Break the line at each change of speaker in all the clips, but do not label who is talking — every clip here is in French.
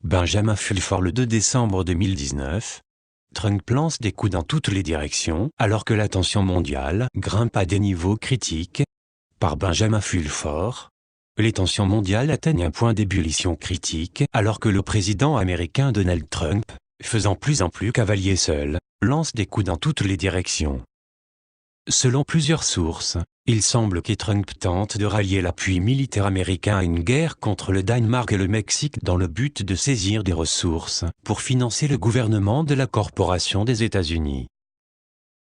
Benjamin Fulford le 2 décembre 2019. Trump lance des coups dans toutes les directions alors que la tension mondiale grimpe à des niveaux critiques. Par Benjamin Fulford. Les tensions mondiales atteignent un point d'ébullition critique alors que le président américain Donald Trump, faisant plus en plus cavalier seul, lance des coups dans toutes les directions. Selon plusieurs sources, il semble que Trump tente de rallier l'appui militaire américain à une guerre contre le Danemark et le Mexique dans le but de saisir des ressources pour financer le gouvernement de la Corporation des États-Unis.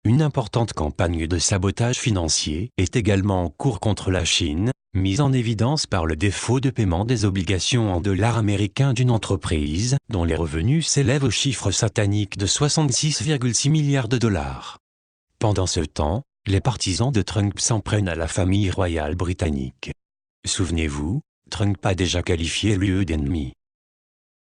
Une importante campagne de sabotage financier est également en cours contre la Chine, mise en évidence par le défaut de paiement des obligations en dollars américains d'une entreprise dont les revenus s'élèvent au chiffre satanique de 66,6 milliards de dollars. Pendant ce temps, les partisans de Trump s'en prennent à la famille royale britannique. Souvenez-vous, Trump a déjà qualifié l'UE d'ennemi.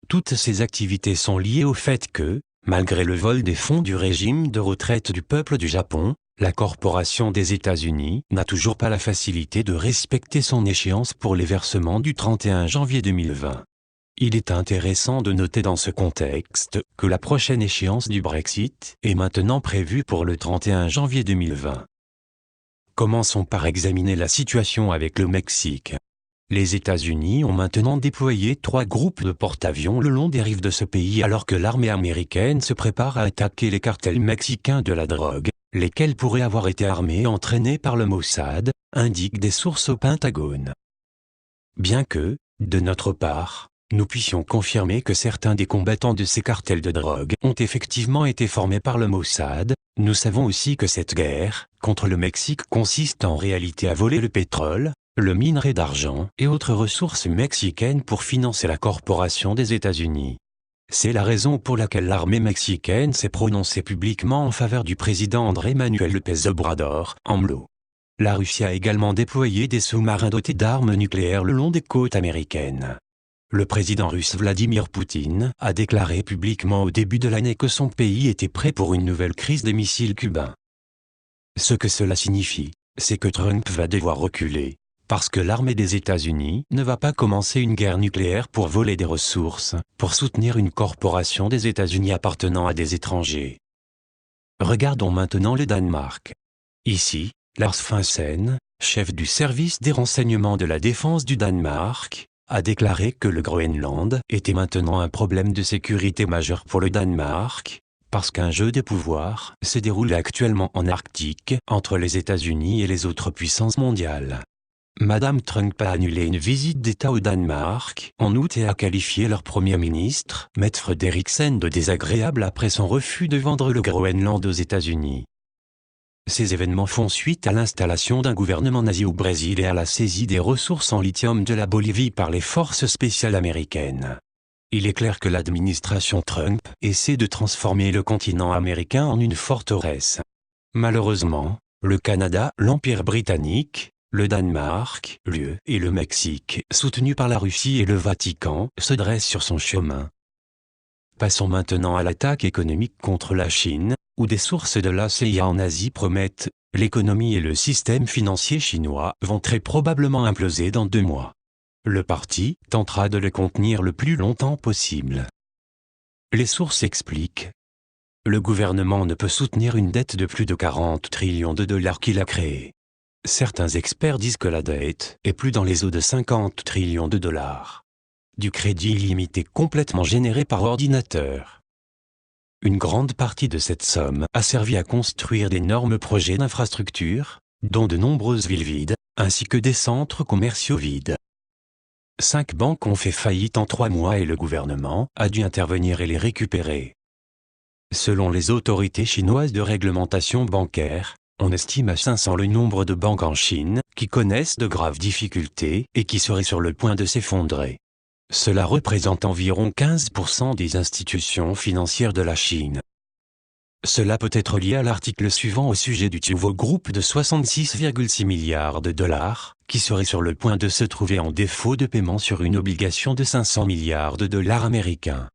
Toutes ces activités sont liées au fait que, malgré le vol des fonds du régime de retraite du peuple du Japon, la Corporation des États-Unis n'a toujours pas la facilité de respecter son échéance pour les versements du 31 janvier 2020. Il est intéressant de noter dans ce contexte que la prochaine échéance du Brexit est maintenant prévue pour le 31 janvier 2020. Commençons par examiner la situation avec le Mexique. Les États-Unis ont maintenant déployé 3 groupes de porte-avions le long des rives de ce pays alors que l'armée américaine se prépare à attaquer les cartels mexicains de la drogue, lesquels pourraient avoir été armés et entraînés par le Mossad, indiquent des sources au Pentagone. Bien que, de notre part, nous puissions confirmer que certains des combattants de ces cartels de drogue ont effectivement été formés par le Mossad, nous savons aussi que cette guerre contre le Mexique consiste en réalité à voler le pétrole, le minerai d'argent et autres ressources mexicaines pour financer la Corporation des États-Unis. C'est la raison pour laquelle l'armée mexicaine s'est prononcée publiquement en faveur du président Andrés Manuel López Obrador, AMLO. La Russie a également déployé des sous-marins dotés d'armes nucléaires le long des côtes américaines. Le président russe Vladimir Poutine a déclaré publiquement au début de l'année que son pays était prêt pour une nouvelle crise des missiles cubains. Ce que cela signifie, c'est que Trump va devoir reculer, parce que l'armée des États-Unis ne va pas commencer une guerre nucléaire pour voler des ressources, pour soutenir une corporation des États-Unis appartenant à des étrangers. Regardons maintenant le Danemark. Ici, Lars Finsen, chef du service des renseignements de la défense du Danemark, a déclaré que le Groenland était maintenant un problème de sécurité majeur pour le Danemark, parce qu'un jeu de pouvoir se déroule actuellement en Arctique entre les États-Unis et les autres puissances mondiales. Madame Trump a annulé une visite d'État au Danemark en août et a qualifié leur Premier ministre, Mette Frederiksen, de désagréable après son refus de vendre le Groenland aux États-Unis. Ces événements font suite à l'installation d'un gouvernement nazi au Brésil et à la saisie des ressources en lithium de la Bolivie par les forces spéciales américaines. Il est clair que l'administration Trump essaie de transformer le continent américain en une forteresse. Malheureusement, le Canada, l'Empire britannique, le Danemark, l'UE et le Mexique, soutenus par la Russie et le Vatican, se dressent sur son chemin. Passons maintenant à l'attaque économique contre la Chine, où des sources de la CIA en Asie promettent « l'économie et le système financier chinois vont très probablement imploser dans 2 mois. Le parti tentera de le contenir le plus longtemps possible. » Les sources expliquent. Le gouvernement ne peut soutenir une dette de plus de 40 trillions de dollars qu'il a créée. Certains experts disent que la dette est plus dans les eaux de 50 trillions de dollars. Du crédit illimité complètement généré par ordinateur. Une grande partie de cette somme a servi à construire d'énormes projets d'infrastructures, dont de nombreuses villes vides, ainsi que des centres commerciaux vides. 5 banques ont fait faillite en 3 mois et le gouvernement a dû intervenir et les récupérer. Selon les autorités chinoises de réglementation bancaire, on estime à 500 le nombre de banques en Chine qui connaissent de graves difficultés et qui seraient sur le point de s'effondrer. Cela représente environ 15% des institutions financières de la Chine. Cela peut être lié à l'article suivant au sujet du nouveau groupe de 66,6 milliards de dollars, qui serait sur le point de se trouver en défaut de paiement sur une obligation de 500 milliards de dollars américains.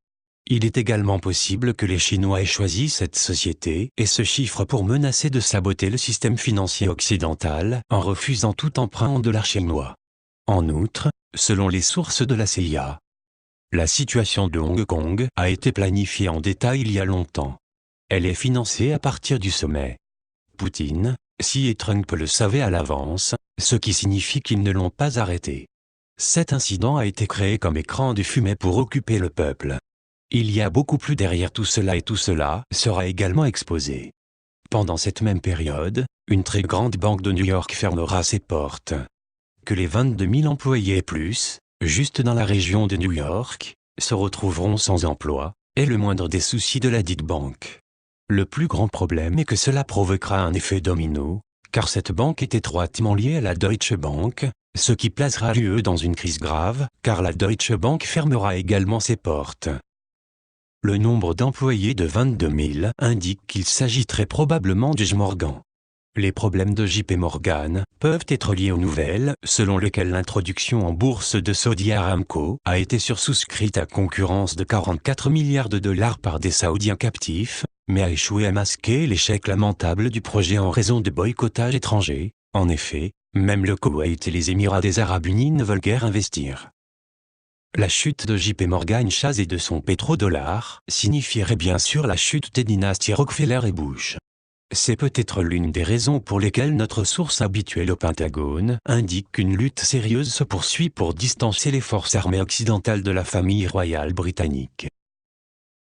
Il est également possible que les Chinois aient choisi cette société et ce chiffre pour menacer de saboter le système financier occidental en refusant tout emprunt en dollars chinois. En outre, selon les sources de la CIA, La situation de Hong Kong a été planifiée en détail il y a longtemps. Elle est financée à partir du sommet. Poutine, Xi et Trump le savaient à l'avance, ce qui signifie qu'ils ne l'ont pas arrêté. Cet incident a été créé comme écran de fumée pour occuper le peuple. Il y a beaucoup plus derrière tout cela et tout cela sera également exposé. Pendant cette même période, une très grande banque de New York fermera ses portes. Que les 22 000 employés et plus, juste dans la région de New York, se retrouveront sans emploi, est le moindre des soucis de la dite banque. Le plus grand problème est que cela provoquera un effet domino, car cette banque est étroitement liée à la Deutsche Bank, ce qui placera l'UE dans une crise grave, car la Deutsche Bank fermera également ses portes. Le nombre d'employés de 22 000 indique qu'il s'agit très probablement de JP Morgan. Les problèmes de JP Morgan peuvent être liés aux nouvelles selon lesquelles l'introduction en bourse de Saudi Aramco a été sursouscrite à concurrence de 44 milliards de dollars par des Saoudiens captifs, mais a échoué à masquer l'échec lamentable du projet en raison de boycottage étranger. En effet, même le Koweït et les Émirats des Arabes Unis ne veulent guère investir. La chute de JP Morgan Chase et de son pétrodollar signifierait bien sûr la chute des dynasties Rockefeller et Bush. C'est peut-être l'une des raisons pour lesquelles notre source habituelle au Pentagone indique qu'une lutte sérieuse se poursuit pour distancer les forces armées occidentales de la famille royale britannique.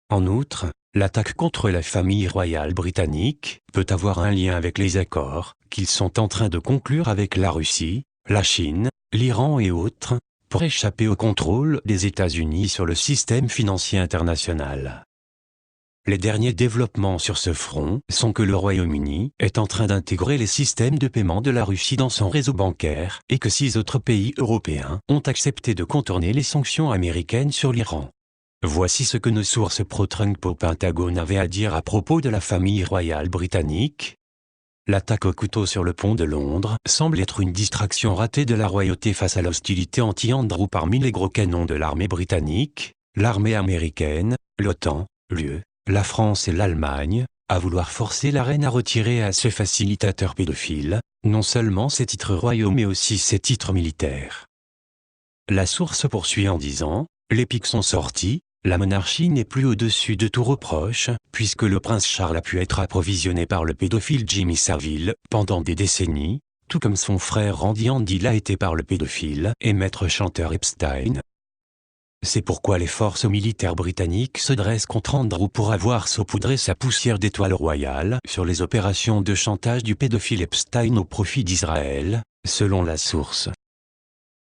En outre, l'attaque contre la famille royale britannique peut avoir un lien avec les accords qu'ils sont en train de conclure avec la Russie, la Chine, l'Iran et autres, pour échapper au contrôle des États-Unis sur le système financier international. Les derniers développements sur ce front sont que le Royaume-Uni est en train d'intégrer les systèmes de paiement de la Russie dans son réseau bancaire et que 6 autres pays européens ont accepté de contourner les sanctions américaines sur l'Iran. Voici ce que nos sources pro-Trump au Pentagone avaient à dire à propos de la famille royale britannique. L'attaque au couteau sur le pont de Londres semble être une distraction ratée de la royauté face à l'hostilité anti-Andrew parmi les gros canons de l'armée britannique, l'armée américaine, l'OTAN, l'UE, la France et l'Allemagne, à vouloir forcer la reine à retirer à ce facilitateur pédophile, non seulement ses titres royaux mais aussi ses titres militaires. La source poursuit en disant, les pics sont sortis, la monarchie n'est plus au-dessus de tout reproche, puisque le prince Charles a pu être approvisionné par le pédophile Jimmy Savile pendant des décennies, tout comme son frère Randy Andy l'a été par le pédophile et maître chanteur Epstein. C'est pourquoi les forces militaires britanniques se dressent contre Andrew pour avoir saupoudré sa poussière d'étoiles royales sur les opérations de chantage du pédophile Epstein au profit d'Israël, selon la source.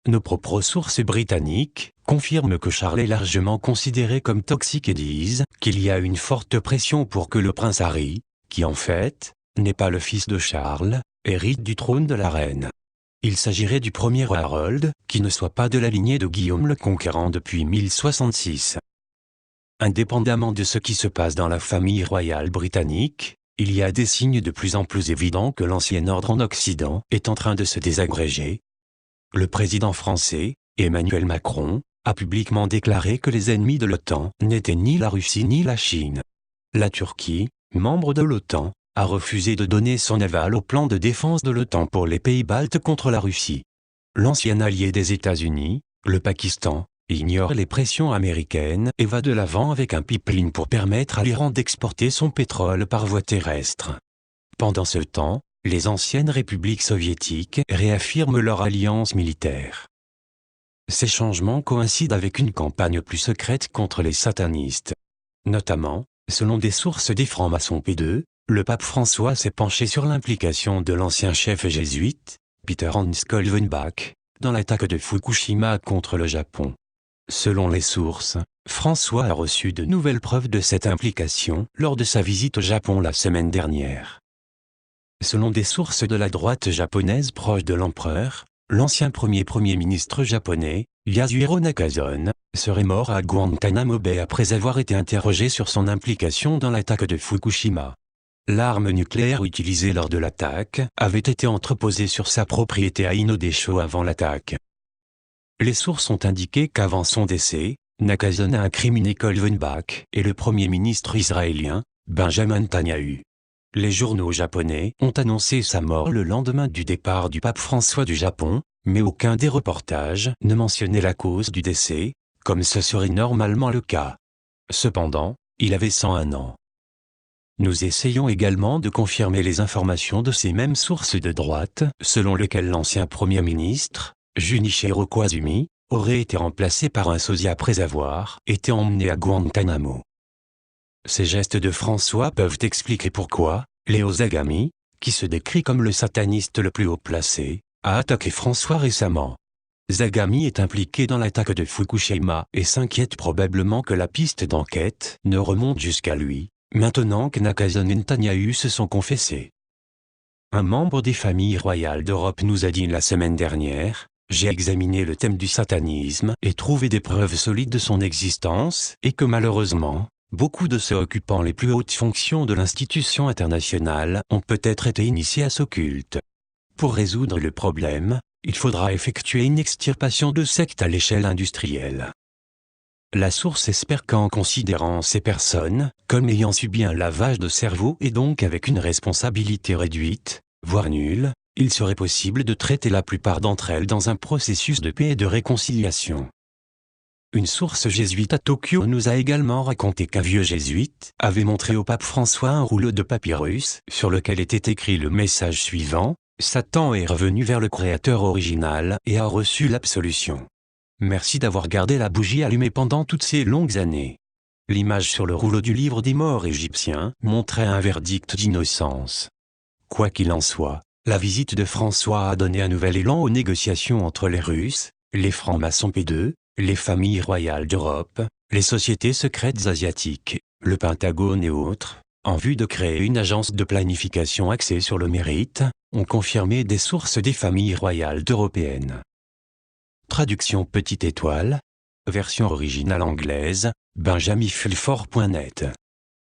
Nos propres sources britanniques confirment que Charles est largement considéré comme toxique et disent qu'il y a une forte pression pour que le prince Harry, qui en fait n'est pas le fils de Charles, hérite du trône de la reine. Il s'agirait du premier Harold, qui ne soit pas de la lignée de Guillaume le Conquérant depuis 1066. Indépendamment de ce qui se passe dans la famille royale britannique, il y a des signes de plus en plus évidents que l'ancien ordre en Occident est en train de se désagréger. Le président français, Emmanuel Macron, a publiquement déclaré que les ennemis de l'OTAN n'étaient ni la Russie ni la Chine. La Turquie, membre de l'OTAN, a refusé de donner son aval au plan de défense de l'OTAN pour les pays baltes contre la Russie. L'ancien allié des États-Unis, le Pakistan, ignore les pressions américaines et va de l'avant avec un pipeline pour permettre à l'Iran d'exporter son pétrole par voie terrestre. Pendant ce temps, les anciennes républiques soviétiques réaffirment leur alliance militaire. Ces changements coïncident avec une campagne plus secrète contre les satanistes. Notamment, selon des sources des francs-maçons P2, le pape François s'est penché sur l'implication de l'ancien chef jésuite, Peter Hans Kolvenbach, dans l'attaque de Fukushima contre le Japon. Selon les sources, François a reçu de nouvelles preuves de cette implication lors de sa visite au Japon la semaine dernière. Selon des sources de la droite japonaise proche de l'empereur, l'ancien premier ministre japonais, Yasuhiro Nakazone, serait mort à Guantanamo Bay après avoir été interrogé sur son implication dans l'attaque de Fukushima. L'arme nucléaire utilisée lors de l'attaque avait été entreposée sur sa propriété à Inodesho avant l'attaque. Les sources ont indiqué qu'avant son décès, Nakazone a incriminé Kolvenbach et le premier ministre israélien, Benjamin Netanyahu. Les journaux japonais ont annoncé sa mort le lendemain du départ du pape François du Japon, mais aucun des reportages ne mentionnait la cause du décès, comme ce serait normalement le cas. Cependant, il avait 101 ans. Nous essayons également de confirmer les informations de ces mêmes sources de droite, selon lesquelles l'ancien Premier ministre, Junichiro Koizumi, aurait été remplacé par un sosie après avoir été emmené à Guantanamo. Ces gestes de François peuvent expliquer pourquoi Léo Zagami, qui se décrit comme le sataniste le plus haut placé, a attaqué François récemment. Zagami est impliqué dans l'attaque de Fukushima et s'inquiète probablement que la piste d'enquête ne remonte jusqu'à lui, maintenant que Nakazone et Netanyahu se sont confessés. Un membre des familles royales d'Europe nous a dit la semaine dernière: « J'ai examiné le thème du satanisme et trouvé des preuves solides de son existence et que malheureusement, beaucoup de ceux occupant les plus hautes fonctions de l'institution internationale ont peut-être été initiés à ce culte. Pour résoudre le problème, il faudra effectuer une extirpation de sectes à l'échelle industrielle. » La source espère qu'en considérant ces personnes comme ayant subi un lavage de cerveau et donc avec une responsabilité réduite, voire nulle, il serait possible de traiter la plupart d'entre elles dans un processus de paix et de réconciliation. Une source jésuite à Tokyo nous a également raconté qu'un vieux jésuite avait montré au pape François un rouleau de papyrus sur lequel était écrit le message suivant: « Satan est revenu vers le Créateur original et a reçu l'absolution. Merci d'avoir gardé la bougie allumée pendant toutes ces longues années. » L'image sur le rouleau du livre des morts égyptiens montrait un verdict d'innocence. Quoi qu'il en soit, la visite de François a donné un nouvel élan aux négociations entre les Russes, les francs-maçons P2, les familles royales d'Europe, les sociétés secrètes asiatiques, le Pentagone et autres, en vue de créer une agence de planification axée sur le mérite, ont confirmé des sources des familles royales européennes. Traduction Petite Étoile. Version originale anglaise, benjaminfulford.net.